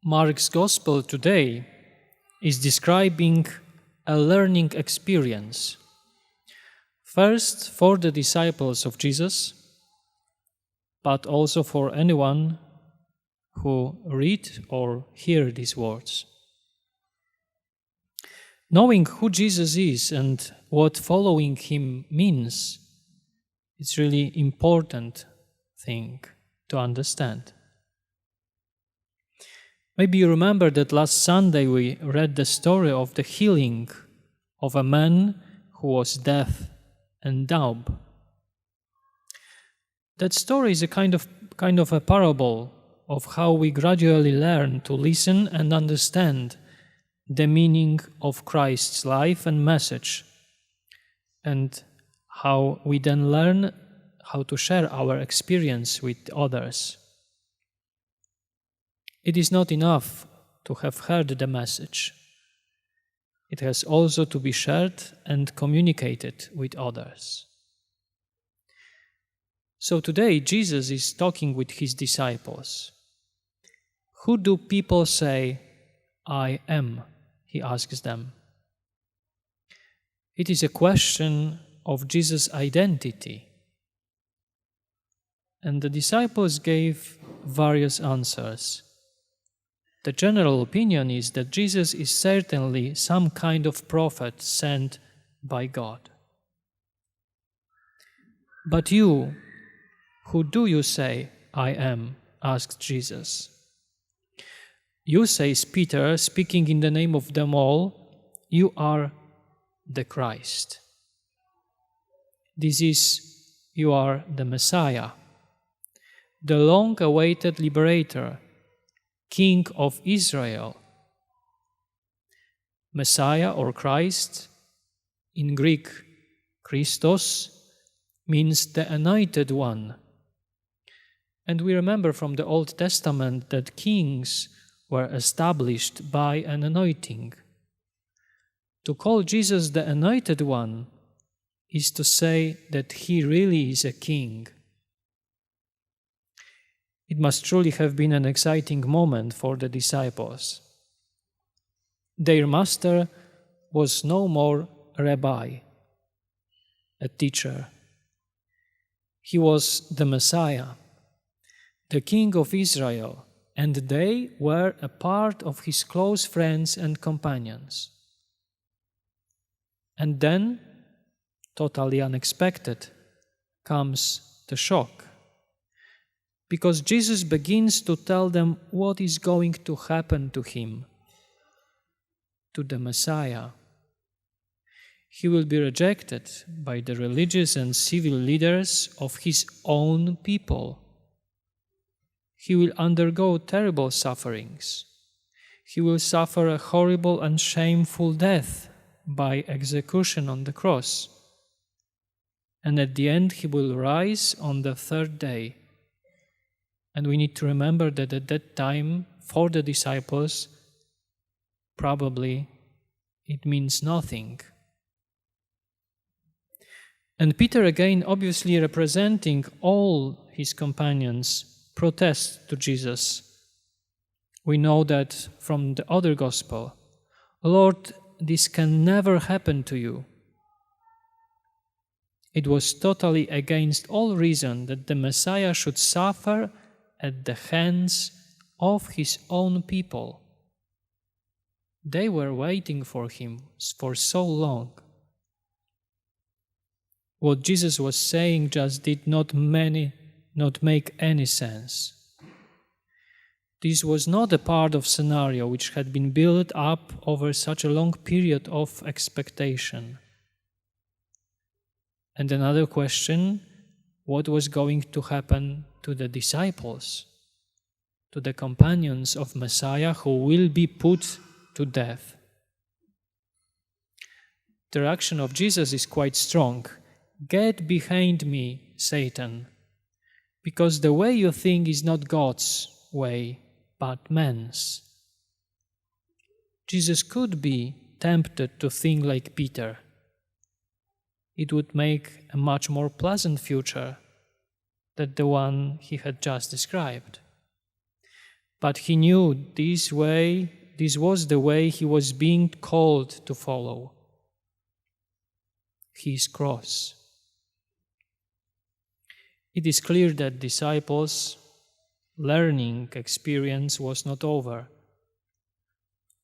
Mark's Gospel today is describing a learning experience. First, for the disciples of Jesus, but also for anyone who read or hear these words. Knowing who Jesus is and what following him means, it's really important thing to understand. Maybe you remember that last Sunday we read the story of the healing of a man who was deaf and dumb. That story is a kind of a parable of how we gradually learn to listen and understand the meaning of Christ's life and message, and how we then learn how to share our experience with others. It is not enough to have heard the message. It has also to be shared and communicated with others. So today Jesus is talking with his disciples. Who do people say I am? He asks them. It is a question of Jesus' identity. And the disciples gave various answers. The general opinion is that Jesus is certainly some kind of prophet sent by God. But you, who do you say I am? Asked Jesus. You, says Peter, speaking in the name of them all, you are the Christ. You are the Messiah, the long-awaited liberator, King of Israel. Messiah or Christ, in Greek, Christos, means the anointed one. And we remember from the Old Testament that kings were established by an anointing. To call Jesus the anointed one is to say that he really is a king. It must truly have been an exciting moment for the disciples. Their master was no more a rabbi, a teacher. He was the Messiah, the King of Israel, and they were a part of his close friends and companions. And then, totally unexpected, comes the shock. Because Jesus begins to tell them what is going to happen to him, to the Messiah. He will be rejected by the religious and civil leaders of his own people. He will undergo terrible sufferings. He will suffer a horrible and shameful death by execution on the cross. And at the end, he will rise on the third day. And we need to remember that at that time, for the disciples, probably it means nothing. And Peter, again, obviously representing all his companions, protests to Jesus. We know that from the other gospel, Lord, this can never happen to you. It was totally against all reason that the Messiah should suffer at the hands of his own people. They were waiting for him for so long. What Jesus was saying just did not make any sense. This was not a part of scenario which had been built up over such a long period of expectation. And another question, what was going to happen to the disciples, to the companions of Messiah who will be put to death? The reaction of Jesus is quite strong. Get behind me, Satan, because the way you think is not God's way, but man's. Jesus could be tempted to think like Peter. It would make a much more pleasant future than the one he had just described. but he knew this was the way he was being called to follow: his cross. It is clear that disciples' learning experience was not over.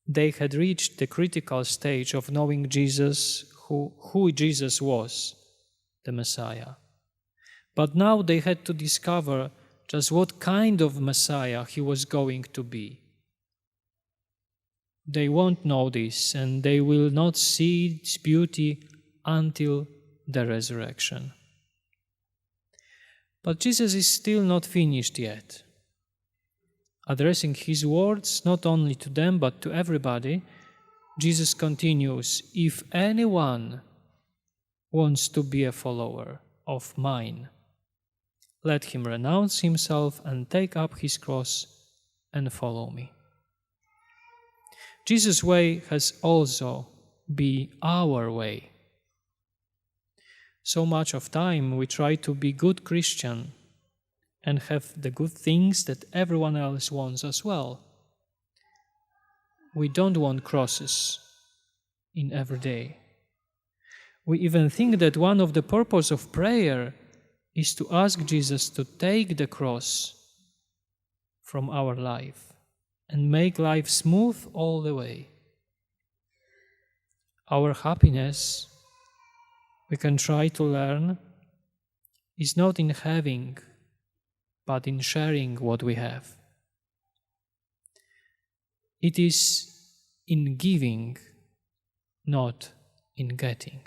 They had reached the critical stage of knowing Jesus, who Jesus was, the Messiah. But now they had to discover just what kind of Messiah he was going to be. They won't know this, and they will not see its beauty until the resurrection. But Jesus is still not finished yet. Addressing his words not only to them but to everybody, Jesus continues, "If anyone wants to be a follower of mine, let him renounce himself and take up his cross and follow me." Jesus' way has also been our way. So much of time we try to be good Christian and have the good things that everyone else wants as well. We don't want crosses in every day. We even think that one of the purposes of prayer is to ask Jesus to take the cross from our life and make life smooth all the way. Our happiness, we can try to learn, is not in having, but in sharing what we have. It is in giving, not in getting.